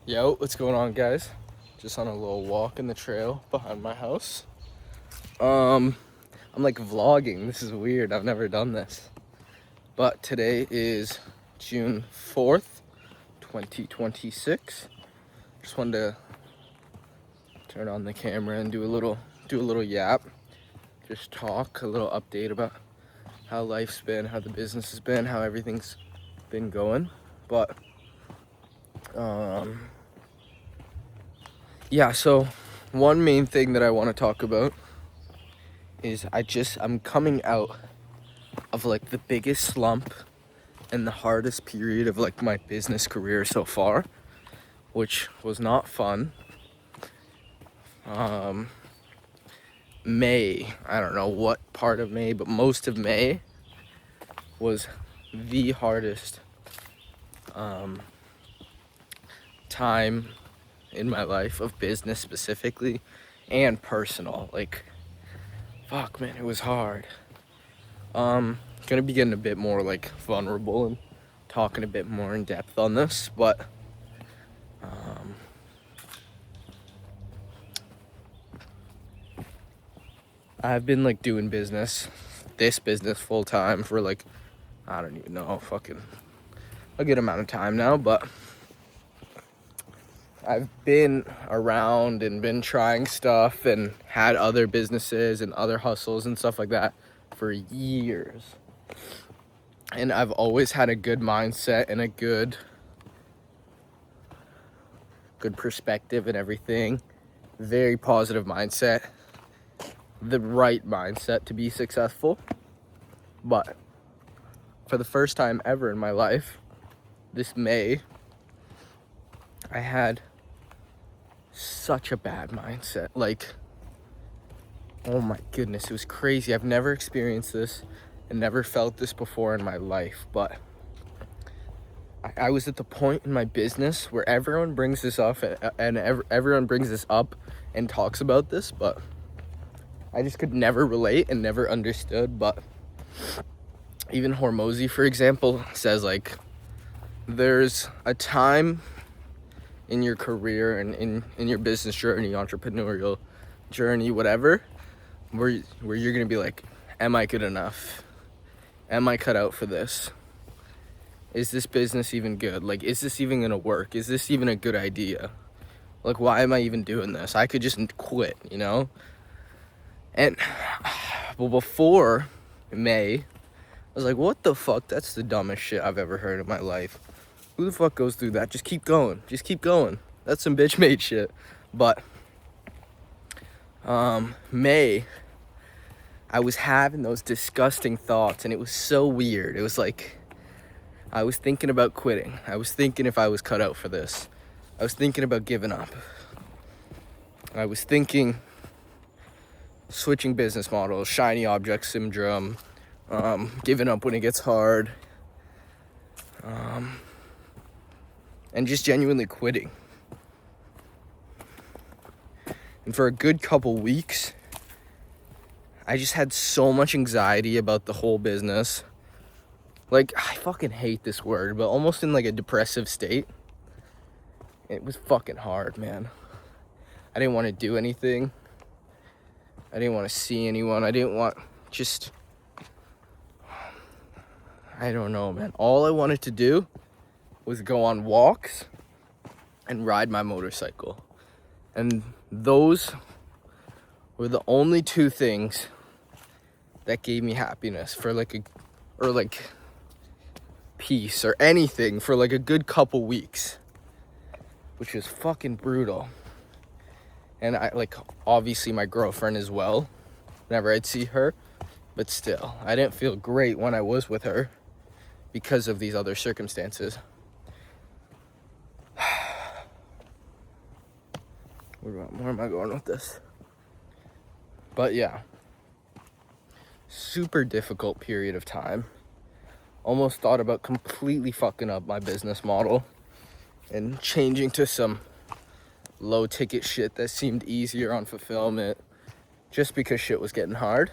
Yo, what's going on, guys? Just on a little walk in the trail behind my house. I'm like vlogging. This is weird. I've never done this. But today is June 4th, 2026. Just wanted to turn on the camera and do a little yap. Just talk, a little update about how life's been, how the business has been, how everything's been going. But yeah, so one main thing that I want to talk about is I'm coming out of like the biggest slump and the hardest period of like my business career so far, which was not fun. May, I don't know what part of May, but most of May was the hardest time in my life, of business specifically and personal. Like, fuck, man, it was hard. Gonna be getting a bit more like vulnerable and talking a bit more in depth on this, but I've been like doing this business full time for like, I don't even know, fucking a good amount of time now, but I've been around and been trying stuff and had other businesses and other hustles and stuff like that for years. And I've always had a good mindset and a good perspective and everything. Very positive mindset. The right mindset to be successful. But for the first time ever in my life, this May, I had such a bad mindset. Like, oh my goodness, it was crazy. I've never experienced this and never felt this before in my life, but I was at the point in my business where everyone brings this up and everyone brings this up and talks about this, but I just could never relate and never understood. But even Hormozy, for example, says like there's a time in your career and in your business journey, entrepreneurial journey, whatever, where you're gonna be like, am I good enough? Am I cut out for this? Is this business even good? Like, is this even gonna work? Is this even a good idea? Like, why am I even doing this? I could just quit, you know? And, well, before May, I was like, what the fuck? That's the dumbest shit I've ever heard in my life. Who the fuck goes through that? Just keep going. Just keep going. That's some bitch made shit. But, May, I was having those disgusting thoughts, and it was so weird. It was like, I was thinking about quitting. I was thinking if I was cut out for this. I was thinking about giving up. I was thinking switching business models, shiny object syndrome, giving up when it gets hard, and just genuinely quitting. And for a good couple weeks, I just had so much anxiety about the whole business. Like, I fucking hate this word, but almost in like a depressive state. It was fucking hard, man. I didn't want to do anything. I didn't want to see anyone. I didn't want I don't know, man. All I wanted to do was go on walks and ride my motorcycle. And those were the only two things that gave me happiness for like peace or anything for like a good couple weeks, which was fucking brutal. And I like, obviously my girlfriend as well, whenever I'd see her, but still, I didn't feel great when I was with her because of these other circumstances. Where am I going with this? But yeah, super difficult period of time. Almost thought about completely fucking up my business model and changing to some low ticket shit that seemed easier on fulfillment just because shit was getting hard.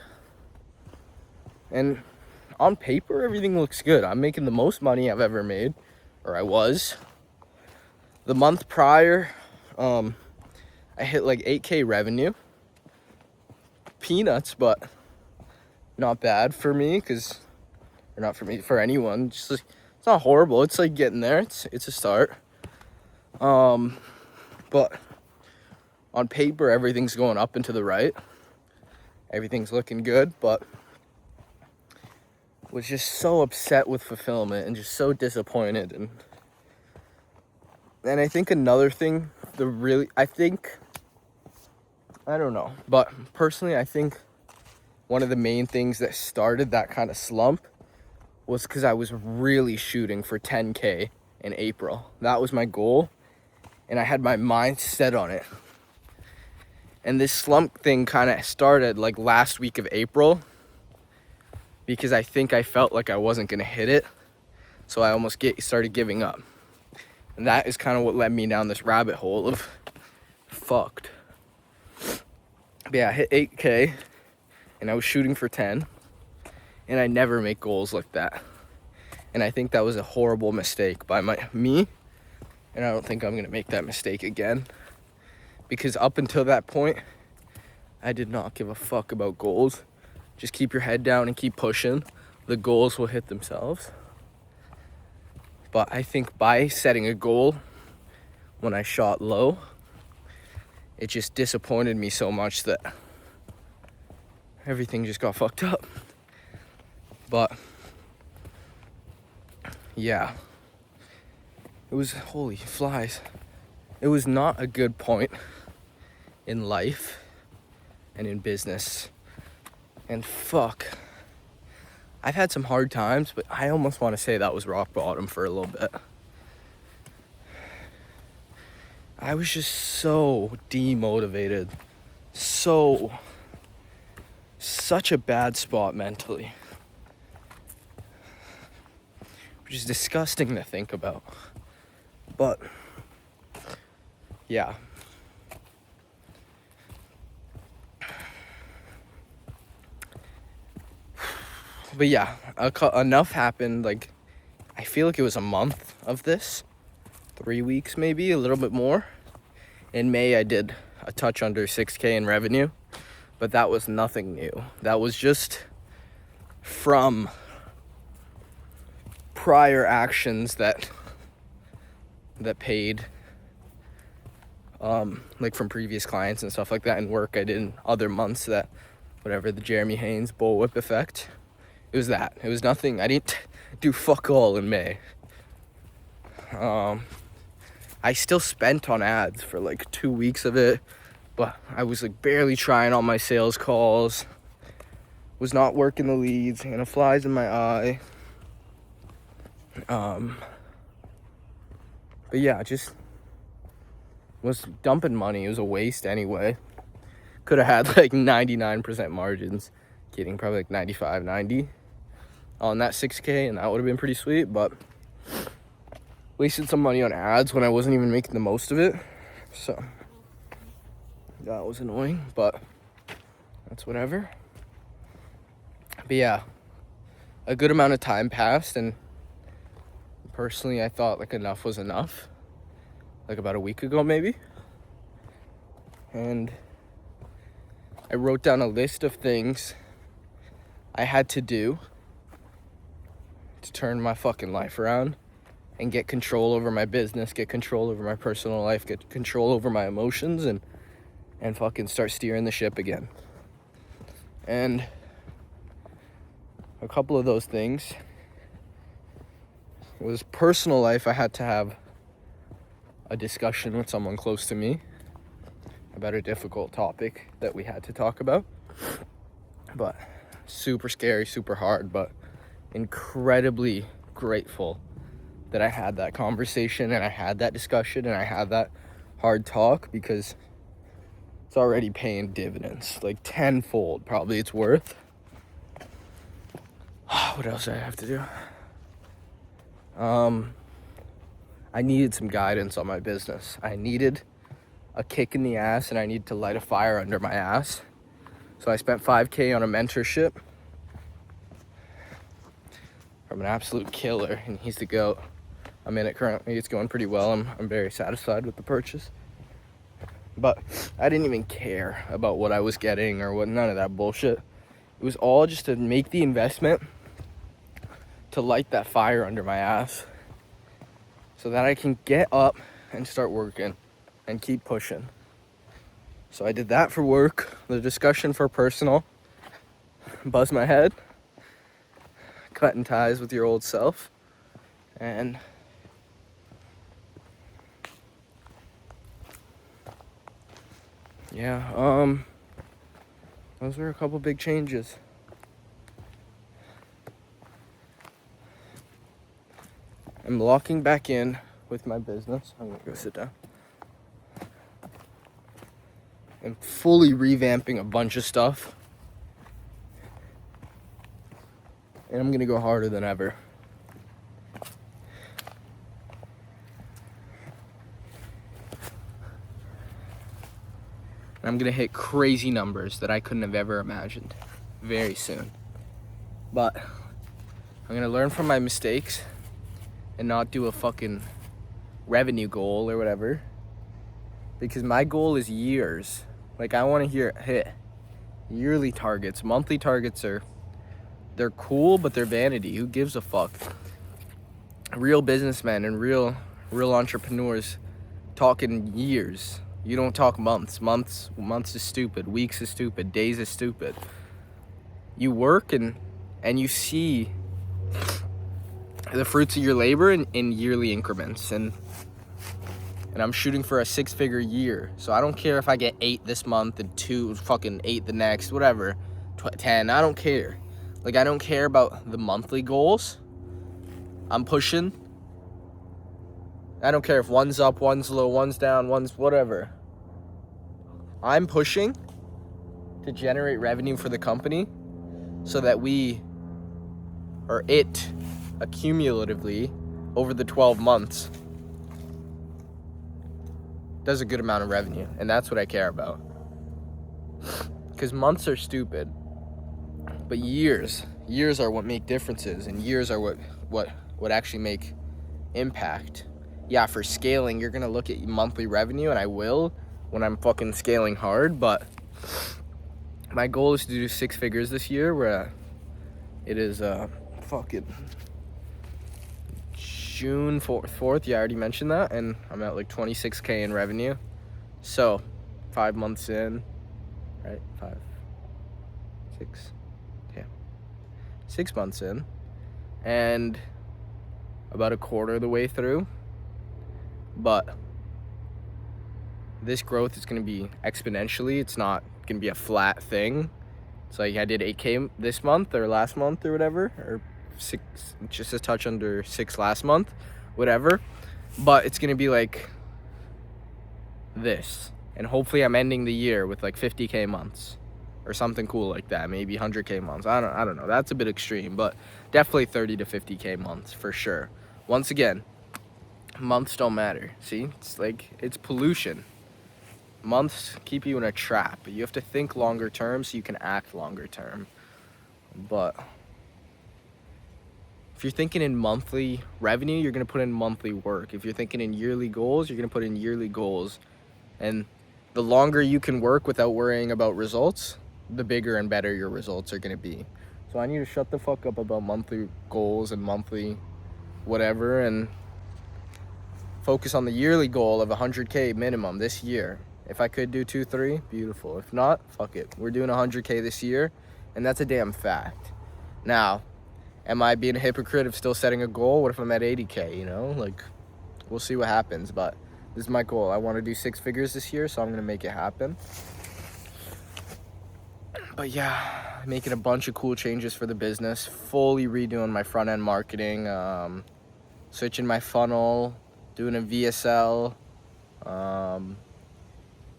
And on paper, everything looks good. I'm making the most money I've ever made, or I was. The month prior, I hit like 8K revenue. Peanuts, but not bad for me, or not for me, for anyone. Just like, it's not horrible. It's like getting there. It's a start. But on paper, everything's going up and to the right. Everything's looking good, but was just so upset with fulfillment and just so disappointed. And I think another thing, I don't know, but personally, I think one of the main things that started that kind of slump was because I was really shooting for 10K in April. That was my goal, and I had my mind set on it. And this slump thing kind of started like last week of April, because I think I felt like I wasn't gonna hit it, so I almost started giving up. And that is kind of what led me down this rabbit hole of fucked. But yeah, I hit 8K, and I was shooting for 10, and I never make goals like that. And I think that was a horrible mistake by me, and I don't think I'm gonna make that mistake again. Because up until that point, I did not give a fuck about goals. Just keep your head down and keep pushing. The goals will hit themselves. But I think by setting a goal when I shot low, it just disappointed me so much that everything just got fucked up. But yeah, it was, holy flies. It was not a good point in life and in business. And fuck, I've had some hard times, but I almost want to say that was rock bottom for a little bit. I was just so demotivated, such a bad spot mentally, which is disgusting to think about. But yeah. But yeah, enough happened. Like, I feel like it was a month of this, 3 weeks maybe, a little bit more. In May, I did a touch under 6K in revenue, but that was nothing new. That was just from prior actions that paid, like from previous clients and stuff like that, and work I did in other months, that whatever, the Jeremy Haynes bullwhip effect. It was that. It was nothing. I didn't do fuck all in May. I still spent on ads for like 2 weeks of it, but I was like barely trying on my sales calls, was not working the leads, and a flies in my eye. But yeah, just was dumping money. It was a waste anyway. Could have had like 99% margins. Kidding, probably like 95, 90 on that 6K, and that would have been pretty sweet, but wasted some money on ads when I wasn't even making the most of it. So that was annoying, but that's whatever. But yeah, a good amount of time passed, and personally I thought like enough was enough, like about a week ago maybe. And I wrote down a list of things I had to do to turn my fucking life around and get control over my business, get control over my personal life, get control over my emotions, and fucking start steering the ship again. And a couple of those things was personal life. I had to have a discussion with someone close to me about a difficult topic that we had to talk about. But super scary, super hard, but incredibly grateful that I had that conversation and I had that discussion and I had that hard talk, because it's already paying dividends, like tenfold probably it's worth. What else do I have to do? I needed some guidance on my business. I needed a kick in the ass, and I needed to light a fire under my ass. So I spent 5K on a mentorship from an absolute killer, and he's the GOAT. I'm in it currently. It's going pretty well. I'm very satisfied with the purchase. But I didn't even care about what I was getting or what, none of that bullshit. It was all just to make the investment to light that fire under my ass so that I can get up and start working and keep pushing. So I did that for work, the discussion for personal, buzz my head, cutting ties with your old self, and yeah, those were a couple big changes. I'm locking back in with my business. I'm gonna go sit down. I'm fully revamping a bunch of stuff. And I'm gonna go harder than ever. I'm gonna hit crazy numbers that I couldn't have ever imagined very soon. But I'm gonna learn from my mistakes and not do a fucking revenue goal or whatever. Because my goal is years. Like, I wanna hit yearly targets. Monthly targets they're cool, but they're vanity. Who gives a fuck? Real businessmen and real entrepreneurs talk in years. You don't talk months. Months is stupid. Weeks is stupid. Days is stupid. You work and you see the fruits of your labor in yearly increments. And I'm shooting for a 6-figure year. So I don't care if I get 8 this month and 8 the next, whatever. 10, I don't care. Like, I don't care about the monthly goals. I'm pushing. I don't care if one's up, one's low, one's down, one's whatever. I'm pushing to generate revenue for the company so that it accumulatively over the 12 months does a good amount of revenue. And that's what I care about. Because months are stupid. But years are what make differences, and years are what actually make impact. Yeah, for scaling, you're gonna look at monthly revenue, and I will when I'm fucking scaling hard, but my goal is to do 6 figures this year, where it is fucking June 4th, yeah, I already mentioned that, and I'm at like 26K in revenue. So 5 months in, right? 5, 6, 6 months in, and about a quarter of the way through. But this growth is going to be exponentially. It's not going to be a flat thing. It's like I did 8K this month or last month or whatever, or 6, just a touch under 6 last month, whatever. But it's going to be like this. And hopefully I'm ending the year with like 50K months or something cool like that. Maybe 100K months. I don't know. That's a bit extreme, but definitely 30 to 50K months for sure. Once again, months don't matter. See, it's pollution. Months keep you in a trap. You have to think longer term so you can act longer term. But if you're thinking in monthly revenue, you're going to put in monthly work. If you're thinking in yearly goals, you're going to put in yearly goals. And the longer you can work without worrying about results, the bigger and better your results are going to be. So I need to shut the fuck up about monthly goals and monthly whatever and focus on the yearly goal of 100K minimum this year. If I could do 2-3, beautiful. If not, fuck it. We're doing 100K this year, and that's a damn fact. Now, am I being a hypocrite of still setting a goal? What if I'm at 80K, you know? Like, we'll see what happens, but this is my goal. I want to do 6 figures this year, so I'm going to make it happen. But yeah, making a bunch of cool changes for the business, fully redoing my front-end marketing, switching my funnel, doing a VSL.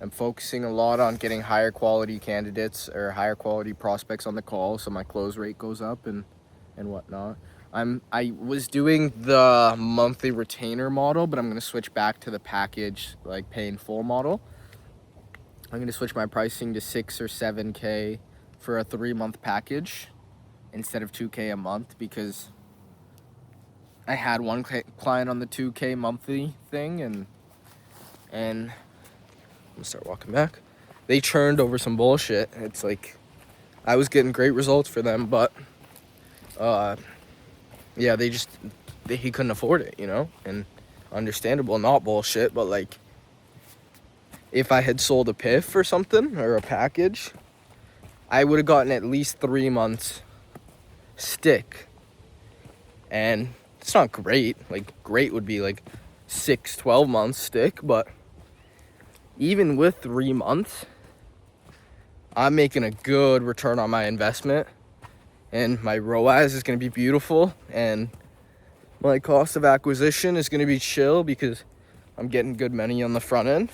I'm focusing a lot on getting higher quality candidates or higher quality prospects on the call, so my close rate goes up and whatnot. I was doing the monthly retainer model, but I'm gonna switch back to the package, like pay in full model. I'm gonna switch my pricing to 6 or 7K for a 3-month package instead of 2K a month, because I had one client on the 2K monthly thing, and I'm gonna start walking back. They churned over some bullshit. It's like I was getting great results for them, but yeah, he couldn't afford it, you know? And understandable, not bullshit, but like if I had sold a PIF or something or a package, I would have gotten at least 3 months stick. And it's not great. Like great would be like 6-12 months stick, but even with 3 months, I'm making a good return on my investment, and my ROAS is going to be beautiful, and my cost of acquisition is going to be chill because I'm getting good money on the front end.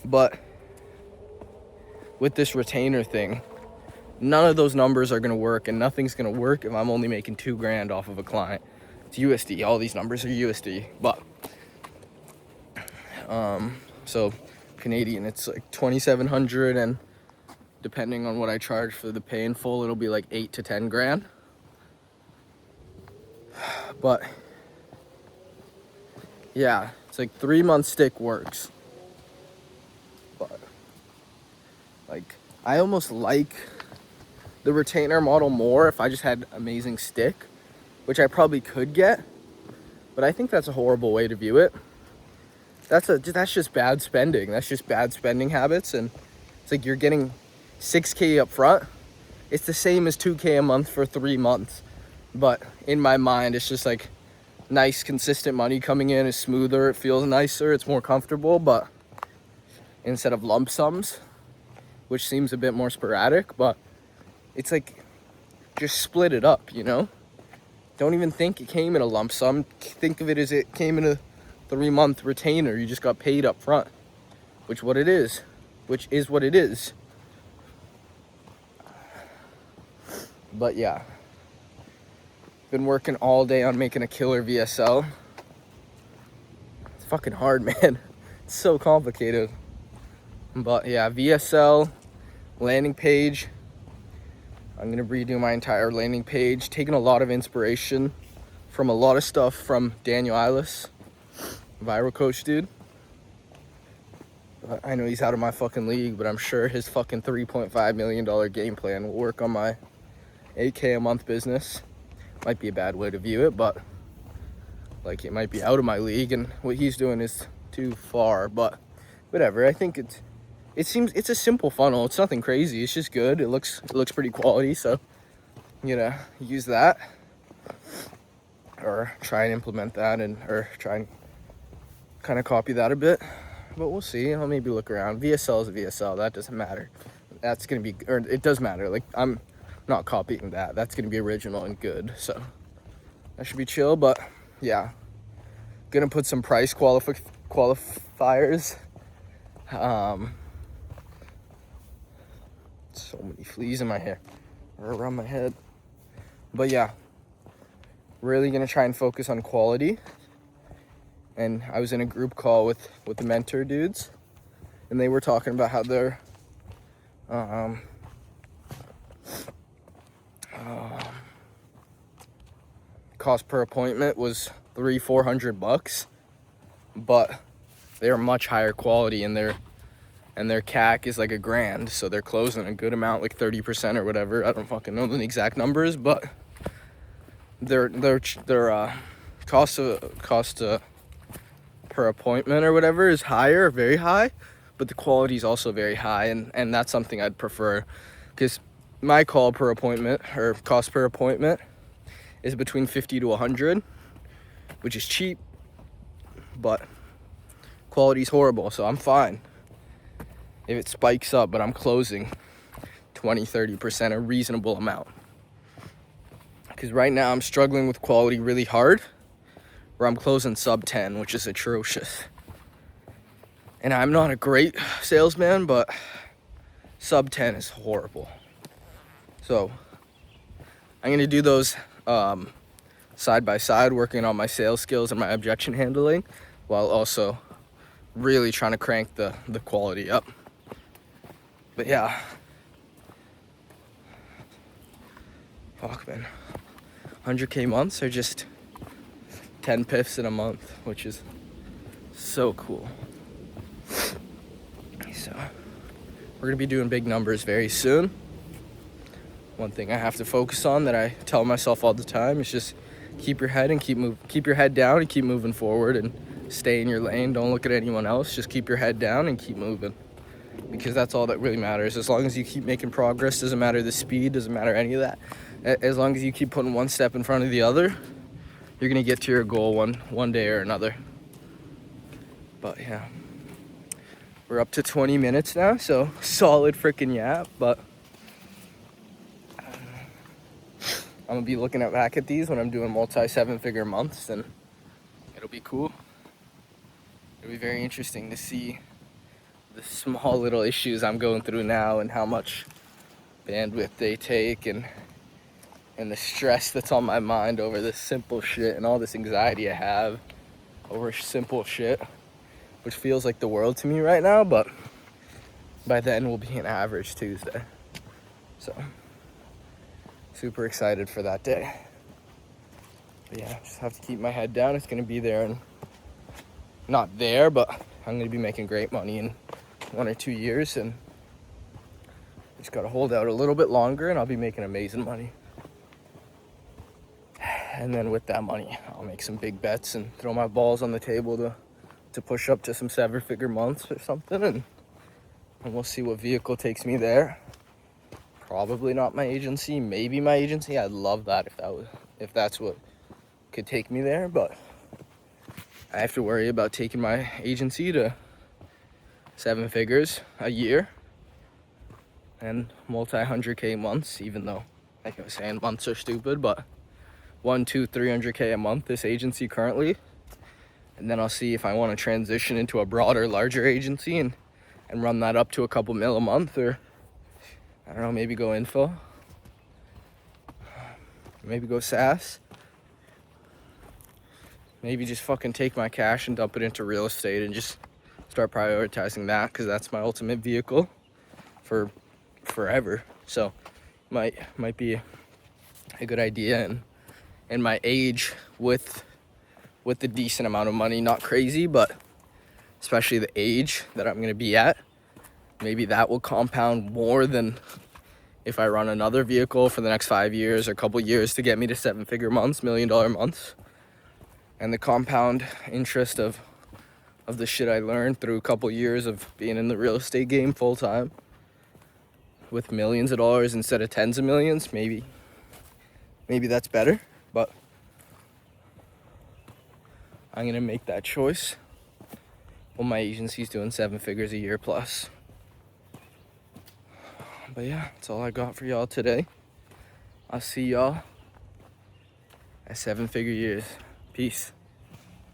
But with this retainer thing, none of those numbers are going to work, and nothing's going to work if I'm only making $2,000 off of a client. It's USD. All these numbers are USD, but so Canadian, it's like 2,700, and depending on what I charge for the pay in full, it'll be like 8 to 10 grand. But yeah, it's like 3 month stick works. But like I almost like the retainer model more if I just had amazing stick, which I probably could get, but I think that's a horrible way to view it. That's just bad spending. That's just bad spending habits, and it's like you're getting 6K up front. It's the same as 2K a month for 3 months, but in my mind, it's just like nice, consistent money coming in. Is smoother. It feels nicer. It's more comfortable, but instead of lump sums, which seems a bit more sporadic, but it's like just split it up, you know? Don't even think it came in a lump sum. Think of it as it came in a 3 month retainer. You just got paid up front, which is what it is. But yeah, been working all day on making a killer VSL. It's fucking hard, man. It's so complicated. But yeah, VSL, landing page. I'm gonna redo my entire landing page, taking a lot of inspiration from a lot of stuff from Daniel Eilis, viral coach dude. I know he's out of my fucking league, but I'm sure his fucking $3.5 million game plan will work on my 8K a month business. Might be a bad way to view it, but like it might be out of my league, and what he's doing is too far, but whatever. I think it's a simple funnel. It's nothing crazy. It's just good. It looks pretty quality, so I'm gonna use that or try and implement that, or try and kind of copy that a bit, but we'll see. I'll maybe look around. VSL is a VSL. That doesn't matter. That's gonna be, or it does matter. Like I'm not copying that. That's gonna be original and good, so that should be chill. But yeah, gonna put some price qualifiers. So many fleas in my hair or around my head, but yeah, really gonna try and focus on quality. And I was in a group call with the mentor dudes, and they were talking about how their cost per appointment was $300-400, but they're much higher quality, and their CAC is like $1,000, so they're closing a good amount, like 30% or whatever. I don't fucking know the exact numbers, but their cost per appointment or whatever is higher, very high, but the quality is also very high, and that's something I'd prefer, because my call per appointment or cost per appointment is between 50 to 100, which is cheap, but quality's horrible, so I'm fine if it spikes up, but I'm closing 20-30%, a reasonable amount, because right now I'm struggling with quality really hard, where I'm closing sub 10, which is atrocious. And I'm not a great salesman, but sub 10 is horrible. So I'm gonna do those side by side, working on my sales skills and my objection handling, while also really trying to crank the quality up. But yeah, fuck man, 100K months are just 10 piffs in a month, which is so cool. So we're gonna be doing big numbers very soon. One thing I have to focus on that I tell myself all the time is just keep your head and keep your head down and keep moving forward and stay in your lane. Don't look at anyone else. Just keep your head down and keep moving, because that's all that really matters. As long as you keep making progress, doesn't matter the speed, doesn't matter any of that. As long as you keep putting one step in front of the other, you're gonna get to your goal one day or another. But yeah, we're up to 20 minutes now, so solid freaking yap. But I'm gonna be looking back at these when I'm doing multi-7-figure months, and it'll be cool. It'll be very interesting to see the small little issues I'm going through now and how much bandwidth they take, and the stress that's on my mind over this simple shit and all this anxiety I have over simple shit, which feels like the world to me right now, but by then we'll be an average Tuesday. So super excited for that day. But yeah, just have to keep my head down. It's gonna be there, and not there, but I'm gonna be making great money in 1 or 2 years, and just gotta hold out a little bit longer and I'll be making amazing money. And then with that money, I'll make some big bets and throw my balls on the table to push up to some 7-figure months or something, and we'll see what vehicle takes me there. Probably not my agency, maybe my agency. I'd love that if that's what could take me there, but I have to worry about taking my agency to 7 figures a year and multi-100K months, even though, like I was saying, months are stupid, but 100, 200, 300K a month, this agency currently. And then I'll see if I want to transition into a broader, larger agency and run that up to a couple mil a month, or I don't know, maybe go info, maybe go SaaS, maybe just fucking take my cash and dump it into real estate and just start prioritizing that, because that's my ultimate vehicle for forever. So might be a good idea, and in my age with a decent amount of money, not crazy, but especially the age that I'm gonna be at, maybe that will compound more than if I run another vehicle for the next 5 years or a couple years to get me to 7-figure months, $1 million months. And the compound interest of the shit I learned through a couple years of being in the real estate game full time with millions of dollars instead of tens of millions, maybe that's better. But I'm gonna make that choice when my agency's doing 7 figures a year plus. But yeah, that's all I got for y'all today. I'll see y'all at 7-figure years. Peace.